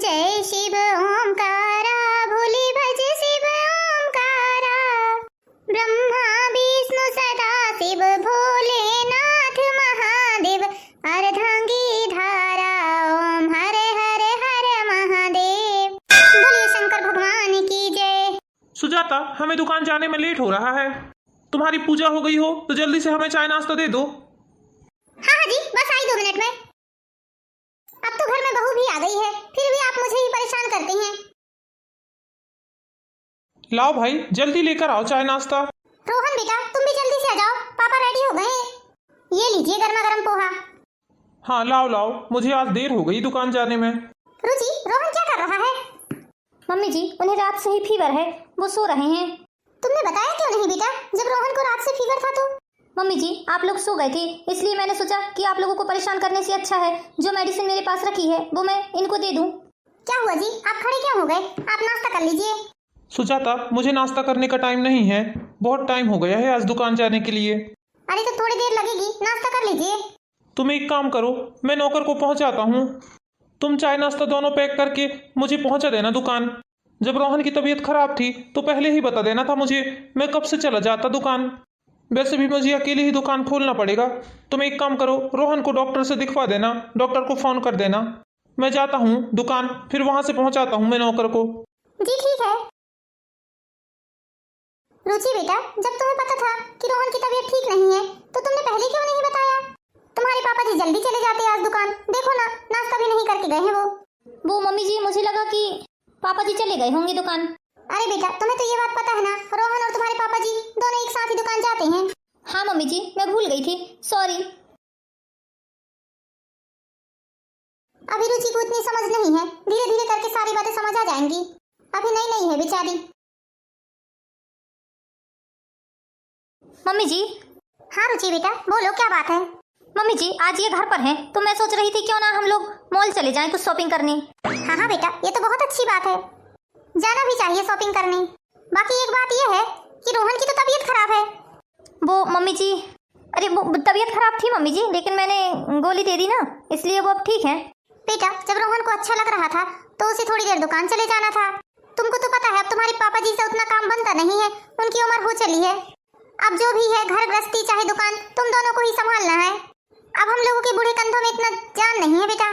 जय शिव ओंकारा, भोले भज शिव ओंकारा। ब्रह्मा विष्णु सदा शिव, भोलेनाथ महादेव। अर्धांगी धारा, ओम हरे हरे हरे महादेव। बोलिए शंकर भगवान की जय। सुजाता, हमें दुकान जाने में लेट हो रहा है। तुम्हारी पूजा हो गई हो तो जल्दी से हमें चाय नाश्ता दे दो। हाँ हाँ जी, बस आई 2 मिनट में। अब तो घर में बहू भी आ गई है, फिर भी आप मुझे ही परेशान करते हैं। लाओ भाई, जल्दी लेकर आओ चाय नाश्ता। रोहन बेटा, तुम भी जल्दी से आ जाओ, पापा रेडी हो गए। ये लीजिए गर्मा गर्म पोहा। हाँ लाओ लाओ, मुझे आज देर हो गई दुकान जाने में। रुचि, रोहन क्या कर रहा है? मम्मी जी, उन्हें रात से ही फीवर है, वो सो रहे हैं। तुमने बताया क्यों नहीं बेटा, जब रोहन को रात से फीवर था तो? मम्मी जी, आप लोग सो गए थे, इसलिए मैंने सोचा कि आप लोगों को परेशान करने से अच्छा है जो मेडिसिन मेरे पास रखी है वो मैं इनको दे दूं। क्या हुआ जी, आप खड़े क्यों हो गए? आप नाश्ता कर लीजिए। सुजाता, मुझे नाश्ता करने का टाइम नहीं है, बहुत टाइम हो गया है आज दुकान जाने के लिए। अरे तो थोड़ी देर लगेगी, नाश्ता कर लीजिए। तुम एक काम करो, मैं नौकर को पहुंचाता हूँ, तुम चाय नाश्ता दोनों पैक करके मुझे पहुंचा देना दुकान। जब रोहन की तबीयत खराब थी तो पहले ही बता देना था मुझे, मैं कब से चला जाता दुकान। वैसे भी मुझे अकेले ही दुकान खोलना पड़ेगा। तुम एक काम करो, रोहन को डॉक्टर से दिखवा देना, डॉक्टर को फोन कर देना। मैं जाता हूँ दुकान, फिर वहां से पहुंचाता हूँ मैं नौकर को। जी ठीक है। रुचि बेटा, जब तुम्हें पता था कि रोहन की तबीयत ठीक नहीं है तो तुमने पहले क्यों नहीं बताया? तुम्हारे पापा जी जल्दी चले जाते आज दुकान, देखो ना नाश्ता भी नहीं करके गए हैं वो। मम्मी जी, मुझे लगा कि पापा जी चले गए होंगे दुकान। अरे बेटा, तुम्हें तो ये बात पता है ना, रोहन और तुम्हारे पापा जी दोनों एक साथ ही दुकान जाते हैं। हाँ मम्मी जी, मैं भूल गई थी, सॉरी। अभी रुचि को इतनी समझ नहीं है, धीरे धीरे करके सारी बातें समझ आ जाएंगी, अभी नई नई है बेचारी। मम्मी जी। हाँ रुचि बेटा, बोलो क्या बात है? मम्मी जी, आज ये घर पर हैं तो मैं सोच रही थी क्यों ना हम लोग मॉल चले जाएं कुछ शॉपिंग करने। हाँ हाँ बेटा, ये तो बहुत अच्छी बात है, जाना भी चाहिए शॉपिंग करने। बाकी एक बात ये है कि रोहन की तो तबीयत खराब है। वो मम्मी जी, अरे वो तबीयत खराब थी मम्मी जी, लेकिन मैंने गोली दे दी ना, इसलिए वो अब ठीक है। बेटा, जब रोहन को अच्छा लग रहा था तो उसे थोड़ी देर दुकान चले जाना था। तुमको तो पता है अब तुम्हारे पापा जी से उतना काम बनता नहीं है, उनकी उम्र हो चली है। अब जो भी है, घर गृहस्थी चाहे दुकान, तुम दोनों को ही संभालना है। अब हम लोगों के बूढ़े कंधों में इतना जान नहीं है बेटा।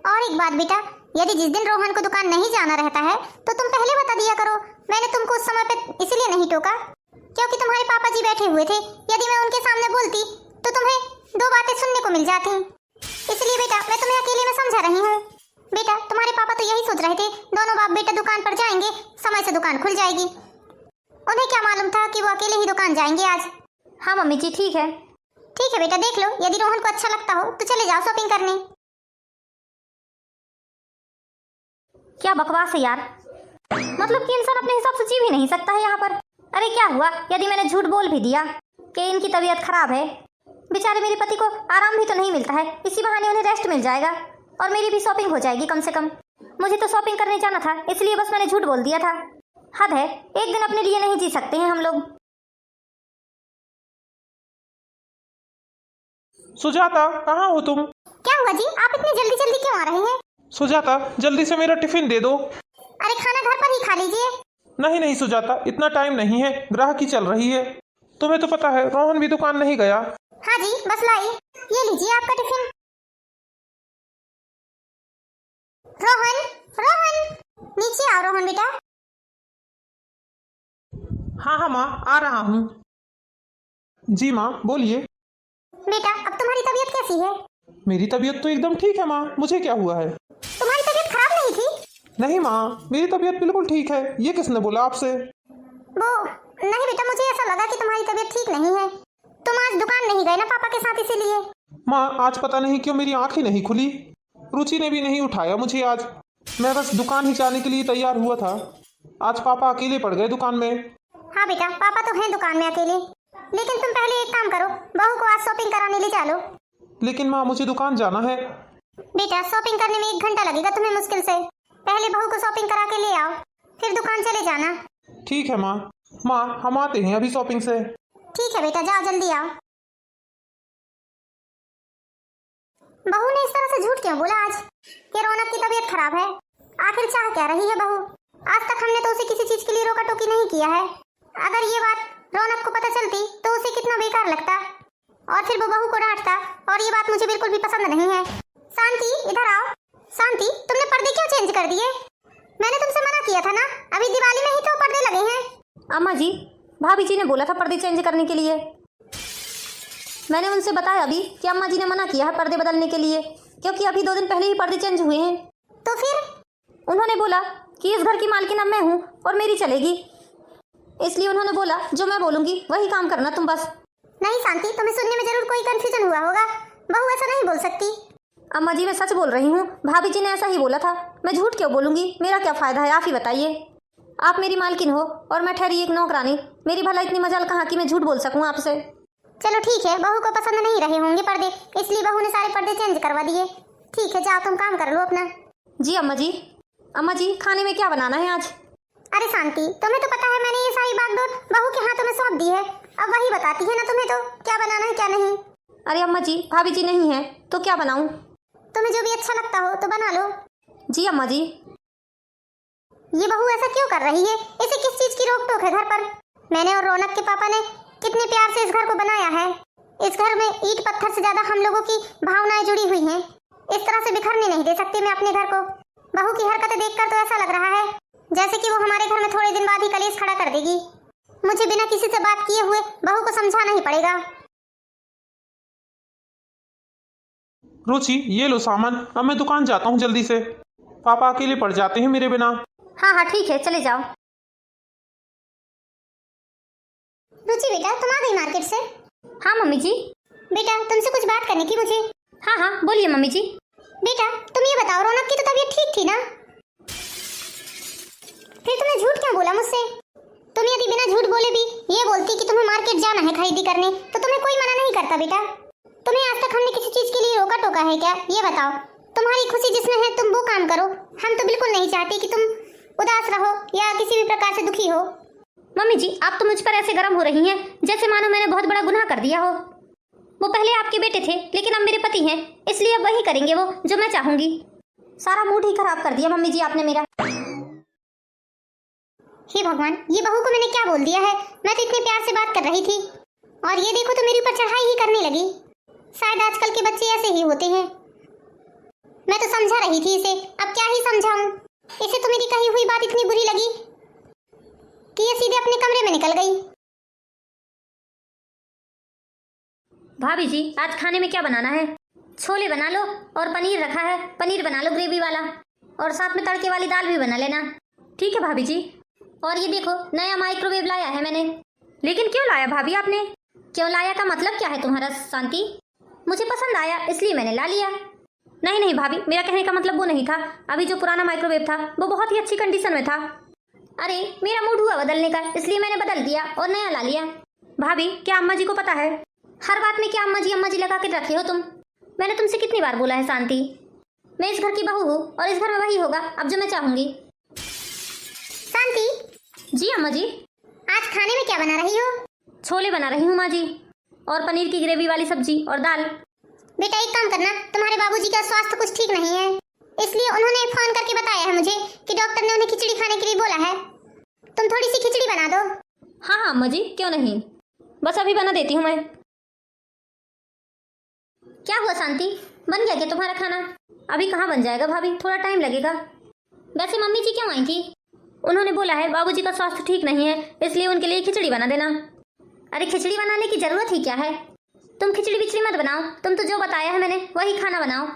और एक बात बेटा, यदि जिस दिन रोहन को दुकान नहीं जाना रहता है तो तुम पहले बता दिया करो। मैंने तुमको उस समय पे इसलिए नहीं टोका क्योंकि तुम्हारे पापा जी बैठे हुए थे, यदि मैं उनके सामने बोलती तो तुम्हें 2 बातें सुनने को मिल जाती। इसलिए बेटा मैं तुम्हें अकेले में समझा रही हूँ। बेटा, तुम्हारे पापा तो यही सोच रहे थे, दोनों बाप बेटा दुकान पर जाएंगे, समय से दुकान खुल जाएगी। उन्हें क्या मालूम था कि वो अकेले ही दुकान जाएंगे आज। हाँ मम्मी जी, ठीक है। ठीक है बेटा, देख लो, यदि रोहन को अच्छा लगता हो तो चले जाओ शॉपिंग करने। क्या बकवास है यार, मतलब कि इंसान अपने हिसाब से जी भी नहीं सकता है यहाँ पर। अरे क्या हुआ यदि मैंने झूठ बोल भी दिया कि इनकी तबीयत खराब है? बेचारे मेरे पति को आराम भी तो नहीं मिलता है, इसी बहाने उन्हें रेस्ट मिल जाएगा और मेरी भी शॉपिंग हो जाएगी कम से कम। मुझे तो शॉपिंग करने जाना था, इसलिए बस मैंने झूठ बोल दिया था। हद है, एक दिन अपने लिए नहीं जी सकते हैं हम लोग। सुजाता, कहाँ हो तुम? क्या हुआ जी, आप इतनी जल्दी जल्दी क्यों आ रहे हैं? सुजाता, जल्दी से मेरा टिफिन दे दो। अरे खाना घर पर ही खा लीजिए। नहीं नहीं सुजाता, इतना टाइम नहीं है, ग्राहकी चल रही है। तुम्हें तो पता है रोहन भी दुकान नहीं गया। हाँ जी, बस लाई, ये लीजिए आपका टिफिन। रोहन, रोहन, नीचे आओ रोहन बेटा। हाँ हाँ माँ, आ रहा हूँ। जी माँ, बोलिए। बेटा, अब तुम्हारी तबीयत कैसी है? मेरी तबीयत तो एकदम ठीक है माँ, मुझे क्या हुआ है? तुम्हारी तबीयत खराब नहीं थी? नहीं माँ, मेरी तबीयत बिल्कुल ठीक है। ये किसने बोला आपसे? वो नहीं बेटा, मुझे ऐसा लगा कि तुम्हारी तबीयत ठीक नहीं है। तुम आज दुकान नहीं गए ना पापा के साथ, इसीलिए। माँ, आज पता नहीं क्यों मेरी आँख ही नहीं खुली, रुचि ने भी नहीं उठाया मुझे आज। मैं बस दुकान ही जाने के लिए तैयार हुआ था, आज पापा अकेले पड़ गए दुकान में। हाँ बेटा, पापा तो हैं दुकान में अकेले, लेकिन तुम पहले एक काम करो, बहू को आज शॉपिंग कराने ले चलो। लेकिन माँ, मुझे दुकान जाना है। बेटा, शॉपिंग करने में 1 घंटा लगेगा तुम्हें मुश्किल से। पहले बहू को शॉपिंग करा के ले आओ, फिर दुकान चले जाना। ठीक है माँ। माँ, हम आते हैं अभी शॉपिंग से। ठीक है बेटा, जाओ जल्दी आओ। बहू ने इस तरह से झूठ क्यों बोला आज कि रौनक की तबीयत खराब है? आखिर चाह क्या रही है बहू? आज तक हमने तो उसे किसी चीज के लिए रोका टोकी नहीं किया है। अगर ये बात रौनक को पता चलती तो उसे कितना बेकार लगता और फिर वो बहू को डांटता, और ये बात मुझे बिल्कुल भी पसंद नहीं है। शांति, इधर आओ। शांति, तुमने पर्दे क्यों चेंज कर दिए? मैंने तुमसे मना किया था ना, अभी दिवाली में ही तो पर्दे लगे हैं। अम्मा जी, भाभी जी ने बोला था पर्दे चेंज करने के लिए। मैंने उनसे बताया अभी कि अम्मा जी ने मना किया है पर्दे बदलने के लिए, क्योंकि अभी 2 दिन पहले ही पर्दे चेंज हुए हैं। तो फिर उन्होंने बोला कि इस घर की मालकिन अब मैं हूँ और मेरी चलेगी, इसलिए उन्होंने बोला जो मैं बोलूँगी वही काम करना तुम बस। नहीं शांति, तुम्हें सुनने में जरूर कोई कंफ्यूजन हुआ होगा। बहू ऐसा नहीं बोल सकती। अम्मा जी मैं सच बोल रही हूँ, भाभी जी ने ऐसा ही बोला था, मैं झूठ क्यों बोलूँगी? मेरा क्या फ़ायदा है, आप ही बताइए। आप मेरी मालकिन हो और मैं ठहरी एक नौकरानी, मेरी भला इतनी मजाल कहाँ कि मैं झूठ बोल सकूँ आपसे। चलो ठीक है, बहू को पसंद नहीं रहे होंगे पर्दे, इसलिए बहू ने सारे पर्दे चेंज करवा दिए। ठीक है, जाओ तुम काम कर लो अपना। जी अम्मा जी। अम्मा जी, खाने में क्या बनाना है आज? अरे शांति, तुम्हें तो पता है मैंने ये सारी बागडोर बहू के हाथों में सौंप दी है, अब वही बताती है ना तुम्हें तो क्या बनाना है क्या नहीं। अरे अम्मा जी, भाभी जी नहीं है तो क्या बनाऊँ? तुम्हें जो भी अच्छा लगता हो तो बना लो। जी अम्मा जी। ये बहू ऐसा क्यों कर रही है? इसे किस चीज की रोक टोक है घर पर? मैंने और रौनक के पापा ने कितने प्यार से इस घर को बनाया है। इस घर में ईंट पत्थर से ज्यादा हम लोगों की भावनाएं जुड़ी हुई हैं। इस तरह से बिखरने नहीं दे सकती मैं अपने घर को। बहू की हरकतें देखकर तो ऐसा लग रहा है जैसे कि वो हमारे घर में थोड़े दिन बाद ही कलेश खड़ा कर देगी। मुझे बिना किसी से बात किए हुए बहू को समझाना ही पड़ेगा। रुचि, ये लो सामान, अब मैं दुकान जाता हूँ जल्दी से। पापा अकेले पड़ जाते हैं मेरे बिना। हाँ हाँ ठीक है, चले जाओ। रुचि बेटा, तुम आ गई मार्केट से? हाँ मम्मी जी। बेटा तुमसे कुछ बात करनी थी मुझे। हाँ हाँ बोलिए मम्मी जी। बेटा तुम ये बताओ, रौनक की तो तबीयत ठीक थी ना? फिर तुमने झूठ क्यों बोला मुझसे? तुम यदि बिना झूठ बोले भी ये बोलती कि तुम्हें मार्केट जाना है खरीदी करने तो तुम्हें कोई मना नहीं करता बेटा। तुम्हें आज तक हमने किसी चीज के लिए रोका टोका है क्या? ये बताओ। तुम्हारी खुशी जिसमें है तुम वो काम करो। हम तो बिल्कुल नहीं चाहते कि तुम उदास रहो या किसी भी प्रकार से दुखी हो। मम्मी जी, आप तो मुझ पर ऐसे गर्म हो रही हैं जैसे मानो मैंने बहुत बड़ा गुनाह कर दिया हो। वो पहले आपके बेटे थे लेकिन अब मेरे पति हैं, इसलिए अब वही करेंगे वो जो मैं चाहूंगी। सारा मूड ही खराब कर दिया मम्मी जी आपने मेरा। हे भगवान, ये बहू को मैंने क्या बोल दिया है? मैं तो इतने प्यार से बात कर रही थी और ये देखो तो मेरे ऊपर चढ़ाई ही करने लगी। शायद आजकल के बच्चे ऐसे ही होते हैं। मैं तो समझा रही थी इसे, अब क्या ही समझाऊं। इसे तो मेरी कही हुई बात इतनी बुरी लगी कि ये सीधे अपने कमरे में निकल गई। भाभी जी, आज खाने में क्या बनाना है? छोले बना लो और पनीर रखा है, पनीर बना लो ग्रेवी वाला, और साथ में तड़के वाली दाल भी बना लेना। ठीक है भाभी जी। और ये देखो नया माइक्रोवेव लाया है मैंने। लेकिन क्यों लाया भाभी आपने? क्यों लाया का मतलब क्या है तुम्हारा शांति? मुझे पसंद आया इसलिए मैंने ला लिया। नहीं नहीं भाभी, मेरा कहने का मतलब वो नहीं था। अभी जो पुराना माइक्रोवेव था वो बहुत ही अच्छी कंडीशन में था। अरे मेरा मूड हुआ बदलने का, इसलिए मैंने बदल दिया और नया ला लिया। भाभी, क्या अम्मा जी को पता है? हर बात में क्या अम्मा जी लगा के रखे हो तुम? मैंने तुमसे कितनी बार बोला है शांति, मैं इस घर की बहू हूँ और इस घर में वही होगा अब जो मैं चाहूंगी। शांति। जी अम्मा जी। आज खाने में क्या बना रही हो? छोले बना रही हूँ माँ जी, और पनीर की ग्रेवी वाली सब्जी और दाल। बेटा एक काम करना, तुम्हारे बाबूजी का स्वास्थ्य कुछ ठीक नहीं है, इसलिए उन्होंने फोन करके बताया है मुझे कि डॉक्टर ने उन्हें खिचड़ी खाने के लिए बोला है। तुम थोड़ी सी खिचड़ी बना दो। हाँ हाँ अम्मा जी, क्यों नहीं, बस अभी बना देती हूँ मैं। क्या हुआ शांति, बन गया क्या तुम्हारा खाना? अभी कहाँ बन जाएगा भाभी, थोड़ा टाइम लगेगा। वैसे मम्मी जी क्यों आई थी? उन्होंने बोला है बाबूजी का स्वास्थ्य ठीक नहीं है, इसलिए उनके लिए खिचड़ी बना देना। अरे खिचड़ी बनाने की जरूरत ही क्या है? तुम खिचड़ी बिचड़ी मत बनाओ, तुम तो जो बताया है मैंने वही खाना बनाओ।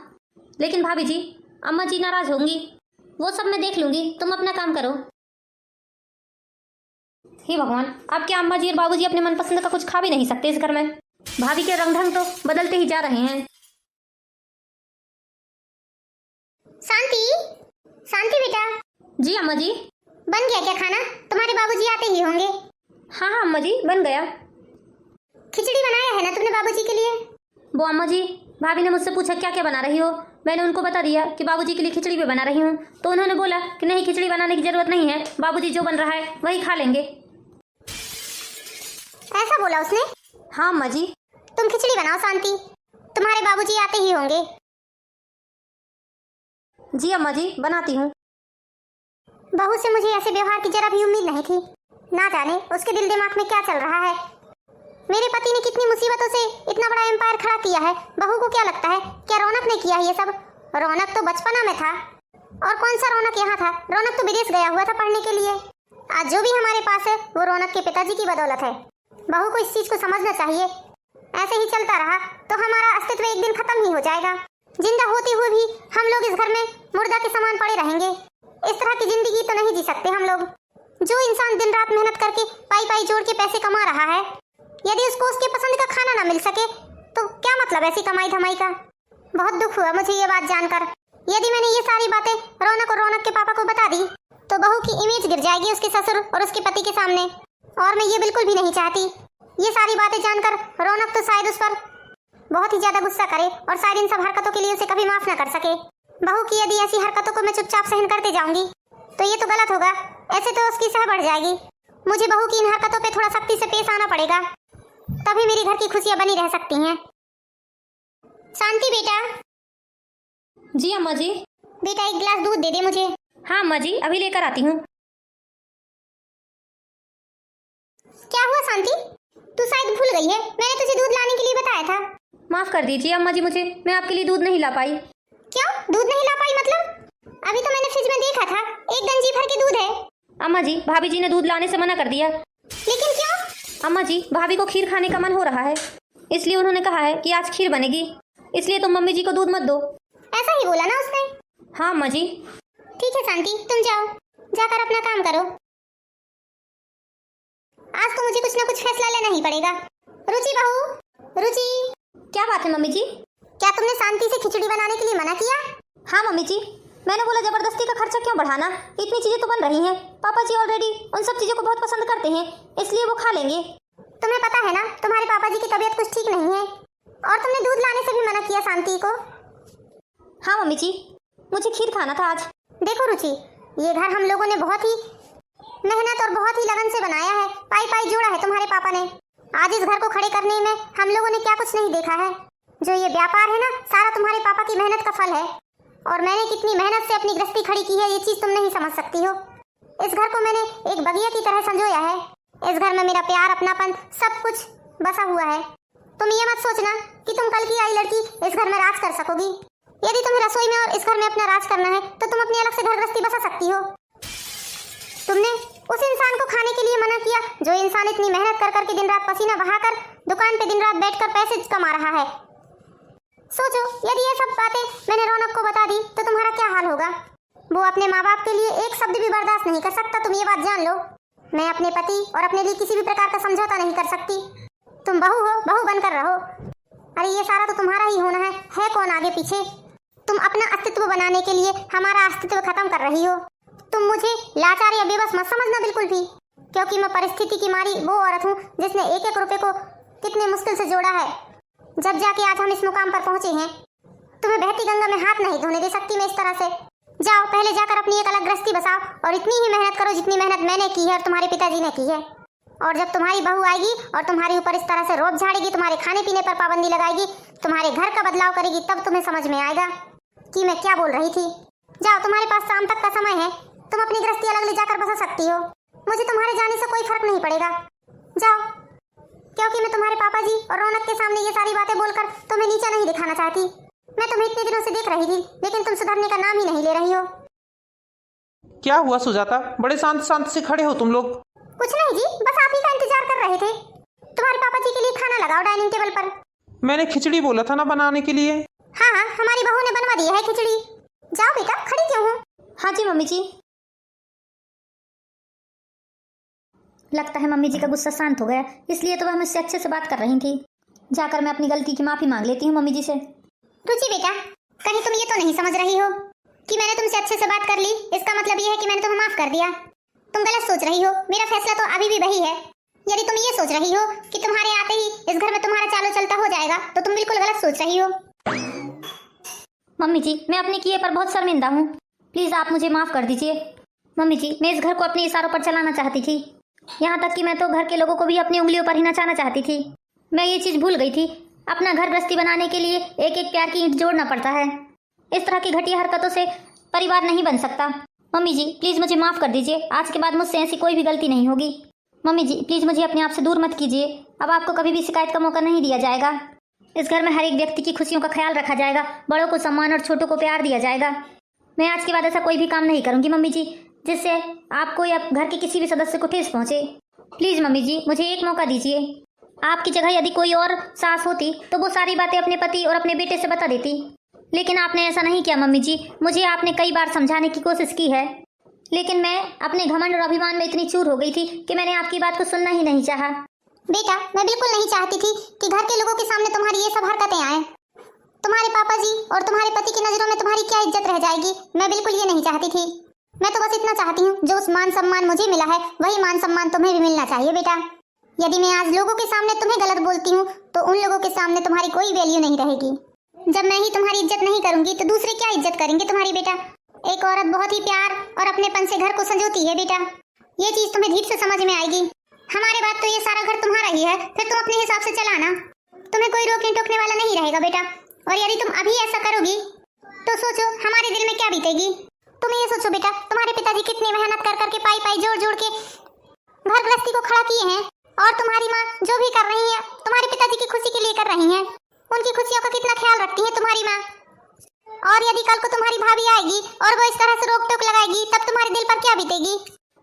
लेकिन भाभी जी, अम्मा जी नाराज होंगी। वो सब मैं देख लूंगी, तुम अपना काम करो। हे भगवान, अब क्या अम्मा जी और बाबूजी अपने मनपसंद का कुछ खा भी नहीं सकते इस घर में? भाभी के रंग ढंग तो बदलते ही जा रहे हैं। शांति, शांति बेटा। जी अम्मा जी। बन गया क्या खाना? तुम्हारे बाबूजी आते ही होंगे। हाँ हाँ अम्मा जी, बन गया। खिचड़ी बनाया है ना तुमने बाबूजी के लिए? वो अम्मा जी, भाभी ने मुझसे पूछा क्या क्या बना रही हो, मैंने उनको बता दिया कि बाबूजी के लिए खिचड़ी भी बना रही हूँ, तो उन्होंने बोला कि नहीं खिचड़ी बनाने की जरूरत नहीं है, बाबूजी जो बन रहा है वही खा लेंगे। ऐसा बोला उसने? हाँ अम्मा जी। तुम खिचड़ी बनाओ शांति, तुम्हारे बाबूजी आते ही होंगे। जी अम्मा जी, बनाती हूँ। बहू से मुझे ऐसे व्यवहार की जरा भी उम्मीद नहीं थी। ना जाने उसके दिल दिमाग में क्या चल रहा है। मेरे पति ने कितनी मुसीबतों से इतना बड़ा एम्पायर खड़ा किया है, बहू को क्या लगता है क्या रौनक ने किया ये सब? रौनक तो बचपना में था, और कौन सा रौनक यहाँ था? रौनक तो विदेश गया हुआ था पढ़ने के लिए। आज जो भी हमारे पास है वो रौनक के पिताजी की बदौलत है। बहू को इस चीज को समझना चाहिए। ऐसे ही चलता रहा तो हमारा अस्तित्व एक दिन खत्म ही हो जाएगा। जिंदा होते हुए भी हम लोग इस घर में मुर्दा के समान पड़े रहेंगे। इस तरह की जिंदगी तो नहीं जी सकते हम लोग। जो इंसान दिन रात मेहनत करके पाई पाई जोड़ के पैसे कमा रहा है, यदि उसको उसके पसंद का खाना ना मिल सके तो क्या मतलब ऐसी कमाई धमाई का? बहुत दुख हुआ मुझे ये बात जानकर। यदि मैंने ये सारी बातें रौनक और रौनक के पापा को बता दी तो बहू की इमेज गिर जाएगी उसके ससुर और उसके पति के सामने, और मैं ये बिल्कुल भी नहीं चाहती। ये सारी बातें जानकर रौनक तो शायद उस पर बहुत ही ज्यादा गुस्सा करे और शायद इन सब हरकतों के लिए उसे कभी माफ न कर सके। बहू की यदि ऐसी हरकतों को मैं चुपचाप सहन करते जाऊंगी तो ये तो गलत होगा। ऐसे तो उसकी सह बढ़ जाएगी। मुझे बहू की इन हरकतों पे थोड़ा सख्ती से पेश आना पड़ेगा, तभी मेरी घर की खुशियां बनी रह सकती हैं। शांति बेटा। जी अम्मा जी। बेटा एक गिलास दूध दे दे मुझे। हाँ अम्मा जी, अभी लेकर आती हूँ। क्या हुआ शांति? तू शायद भूल गई है, मैंने तुझे दूध लाने के लिए बताया था। माफ कर दीजिए अम्मा जी, मुझे मैं आपके लिए दूध नहीं ला पाई। क्यों दूध नहीं ला पाई मतलब? अभी तो मैंने फ्रिज में देखा था, एक गंजी भर के दूध है। अम्मा जी, भाभी जी ने दूध लाने से मना कर दिया। लेकिन क्यों? अम्मा जी, भाभी को खीर खाने का मन हो रहा है, इसलिए उन्होंने कहा है कि आज खीर बनेगी, इसलिए तुम मम्मी जी को दूध मत दो। ऐसा ही बोला ना उसने? हाँ अम्मा जी। ठीक है शांति, तुम जाओ, जाकर अपना काम करो। आज तो मुझे कुछ ना कुछ फैसला लेना ही पड़ेगा। रुचि बहू, रुचि। क्या बात है मम्मी जी? क्या तुमने शांति से खिचड़ी बनाने के लिए मना किया? हाँ मम्मी जी, मैंने बोला जबरदस्ती का खर्चा क्यों बढ़ाना, इतनी चीजें तो बन रही हैं। पापा जी ऑलरेडी उन सब चीजों को बहुत पसंद करते हैं, इसलिए वो खा लेंगे। तुम्हें पता है ना तुम्हारे पापा जी की तबीयत कुछ ठीक नहीं है, और तुमने दूध लाने से भी मना किया शांति को। हाँ मम्मी जी, मुझे खीर खाना था आज। देखो रुचि, ये घर हम लोगों ने बहुत ही मेहनत और बहुत ही लगन से बनाया है, पाई पाई जोड़ा है तुम्हारे पापा ने। आज इस घर को खड़े करने में हम लोगों ने क्या कुछ नहीं देखा है। जो ये व्यापार है ना, सारा तुम्हारे पापा की मेहनत का फल है, और मैंने कितनी मेहनत से अपनी गृहस्थी खड़ी की है ये चीज तुम नहीं समझ सकती हो। इस घर को मैंने एक बगिया की तरह संजोया है। इस घर में मेरा प्यार, अपनापन सब कुछ बसा हुआ है। तुम ये मत सोचना कि तुम कल की आई लड़की इस घर में राज कर सकोगी। यदि तुम्हें रसोई में और इस घर में अपना राज करना है तो तुम अपनी अलग से घर गृहस्थी बसा सकती हो। तुमने उस इंसान को खाने के लिए मना किया जो इंसान इतनी मेहनत कर करके दिन रात पसीना बहाकर दुकान पे दिन रात बैठकर पैसे कमा रहा है। सोचो, यदि ये सब बातें मैंने रौनक को बता दी तो तुम्हारा क्या हाल होगा। वो अपने माँ बाप के लिए एक शब्द भी बर्दाश्त नहीं कर सकता, तुम ये बात जान लो। मैं अपने पति और अपने लिए किसी भी प्रकार का समझौता नहीं कर सकती। तुम बहू हो, बहू बनकर रहो। अरे ये सारा तो तुम्हारा ही होना है कौन आगे पीछे? तुम अपना अस्तित्व बनाने के लिए हमारा अस्तित्व खत्म कर रही हो। तुम मुझे लाचार या बेबस मत समझना बिल्कुल भी, क्योंकि मैं परिस्थिति की मारी वो औरत हूँ जिसने एक एक रुपए को कितने मुश्किल से जोड़ा है, जब जाके आज हम इस मुकाम पर पहुंचे हैं। तुम्हें बहती गंगा में हाथ नहीं धोने दे सकती मैं इस तरह से। जाओ, पहले जाकर अपनी एक अलग गृहस्थी बसाओ और इतनी ही मेहनत करो जितनी मेहनत मैंने की है और तुम्हारे पिताजी ने की है। और जब तुम्हारी बहू आएगी और तुम्हारे ऊपर इस तरह से रोब झाड़ेगी, तुम्हारे खाने पीने पर पाबंदी लगाएगी, तुम्हारे घर का बदलाव करेगी, तब तुम्हें समझ में आएगा कि मैं क्या बोल रही थी। जाओ, तुम्हारे पास शाम तक का समय है, तुम अपनी गृहस्थी अलग ले जाकर बसा सकती हो। मुझे तुम्हारे जाने से कोई फर्क नहीं पड़ेगा। जाओ, क्योंकि मैं तुम्हारे पापा जी और रौनक के सामने ये सारी बातें बोलकर तुम्हें नीचा नहीं दिखाना चाहती। मैं तुम्हें इतने दिनों से देख रही थी, लेकिन तुम सुधरने का नाम ही नहीं ले रही हो। क्या हुआ सुजाता, बड़े शांत शांत से खड़े हो तुम लोग? कुछ नहीं जी, बस आप ही का इंतजार कर रहे थे। तुम्हारे पापा जी के लिए खाना लगाओ डाइनिंग टेबल पर। मैंने खिचड़ी बोला था ना बनाने के लिए। हाँ हाँ, हमारी बहू ने बनवा दी है खिचड़ी। जाओ बेटा, खड़ी क्यों हो? हाँ जी मम्मी जी। लगता है मम्मी जी का गुस्सा शांत हो गया, इसलिए तो वह मुझसे अच्छे से बात कर रही थी। जाकर मैं अपनी गलती की माफी मांग लेती हूँ मम्मी जी से। रुचि बेटा, कहीं तुम ये तो नहीं समझ रही हो कि मैंने तुमसे अच्छे से बात कर ली, इसका मतलब ये है कि मैंने तुम्हें माफ कर दिया। तुम गलत सोच रही हो, मेरा फैसला तो अभी भी वही है। यदि तुम ये सोच रही हो कि तुम्हारे आते ही इस घर में तुम्हारा चालो चलता हो जाएगा तो तुम बिल्कुल गलत सोच रही हो। मम्मी जी, मैं अपने किए पर बहुत शर्मिंदा हूँ, प्लीज आप मुझे माफ कर दीजिए। मम्मी जी, मैं इस घर को अपने इशारों पर चलाना चाहती थी, यहाँ तक कि मैं तो घर के लोगों को भी अपनी उंगलियों पर ही नचाना चाहती थी। मैं ये चीज भूल गई थी, अपना घर गृहस्थी बनाने के लिए एक एक प्यार की ईंट जोड़ना पड़ता है। इस तरह की घटिया हरकतों से परिवार नहीं बन सकता। मम्मी जी प्लीज़ मुझे माफ़ कर दीजिए, आज के बाद मुझसे ऐसी कोई भी गलती नहीं होगी। मम्मी जी प्लीज़ मुझे अपने आप से दूर मत कीजिए, अब आपको कभी भी शिकायत का मौका नहीं दिया जाएगा। इस घर में हर एक व्यक्ति की खुशियों का ख्याल रखा जाएगा, बड़ों को सम्मान और छोटों को प्यार दिया जाएगा। मैं आज के बाद ऐसा कोई भी काम नहीं करूँगी मम्मी जी जिससे आपको या घर के किसी भी सदस्य को ठेस पहुँचे। प्लीज़ मम्मी जी मुझे एक मौका दीजिए। आपकी जगह यदि कोई और सास होती तो वो सारी बातें अपने पति और अपने बेटे से बता देती, लेकिन आपने ऐसा नहीं किया मम्मी जी। मुझे आपने कई बार समझाने की कोशिश की है, लेकिन मैं अपने घमंड और अभिमान में इतनी चूर हो गई थी कि मैंने आपकी बात को सुनना ही नहीं चाहा। बेटा मैं बिल्कुल नहीं चाहती थी कि घर के लोगों के सामने तुम्हारी ये सब हरकतें आए। तुम्हारे पापा जी और तुम्हारे पति की नजरों में तुम्हारी क्या इज्जत रह जाएगी, मैं बिल्कुल ये नहीं चाहती थी। मैं तो बस इतना चाहती हूँ जो उस मान सम्मान मुझे मिला है वही मान सम्मान तुम्हें भी मिलना चाहिए बेटा। यदि मैं आज लोगों के सामने तुम्हें गलत बोलती हूँ तो उन लोगों के सामने तुम्हारी कोई वैल्यू नहीं रहेगी। जब मैं ही तुम्हारी इज्जत नहीं करूंगी तो दूसरे क्या इज्जत करेंगे तुम्हारी बेटा। एक औरत बहुत ही प्यार और अपनेपन से घर को संजोती है बेटा, ये चीज तुम्हें धीरे से समझ में आएगी। हमारे बाद तो ये सारा घर तुम्हारा ही है, फिर तुम अपने हिसाब से चलाना, तुम्हें कोई रोकने टोकने वाला नहीं रहेगा बेटा। और यदि तुम अभी ऐसा करोगी तो सोचो हमारे दिल में क्या बीतेगी। तुम ये सोचो बेटा तुम्हारे पिताजी कितनी मेहनत कर करके पाई पाई जोड़ जोड़ के घर गृहस्थी को खड़ा किए हैं, और तुम्हारी माँ जो भी कर रही है तुम्हारे पिताजी की खुशी के लिए कर रही है। उनकी खुशियों का कितना ख्याल रखती है तुम्हारी माँ। और यदि कल को तुम्हारी भाभी आएगी और वो इस तरह से रोक टोक लगाएगी तब तुम्हारे दिल पर क्या बीतेगी।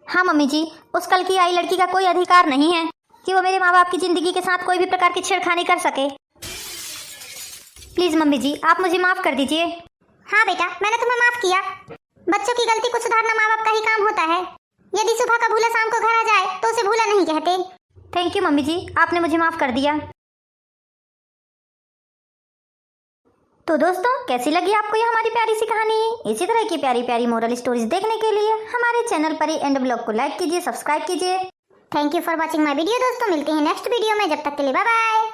हाँ मम्मी जी, उस कल की आई लड़की का कोई अधिकार नहीं है कि वो मेरे माँ बाप की जिंदगी के साथ कोई भी प्रकार की छेड़खानी कर सके। प्लीज मम्मी जी आप मुझे माफ कर दीजिए। हाँ बेटा मैंने तुम्हें माफ किया। बच्चों की गलती को सुधारना माँ बाप का ही काम होता है। यदि सुबह का भूला शाम को घर आ जाए तो उसे भूला नहीं कहते। थैंक यू मम्मी जी, आपने मुझे माफ कर दिया। तो दोस्तों कैसी लगी आपको ये हमारी प्यारी सी कहानी। इसी तरह की प्यारी प्यारी मोरल स्टोरीज देखने के लिए हमारे चैनल पर ही एंड ब्लॉग को लाइक कीजिए, सब्सक्राइब कीजिए। Thank you for watching my video. दोस्तों मिलते हैं नेक्स्ट वीडियो में, जब तक के लिए बाय बाय।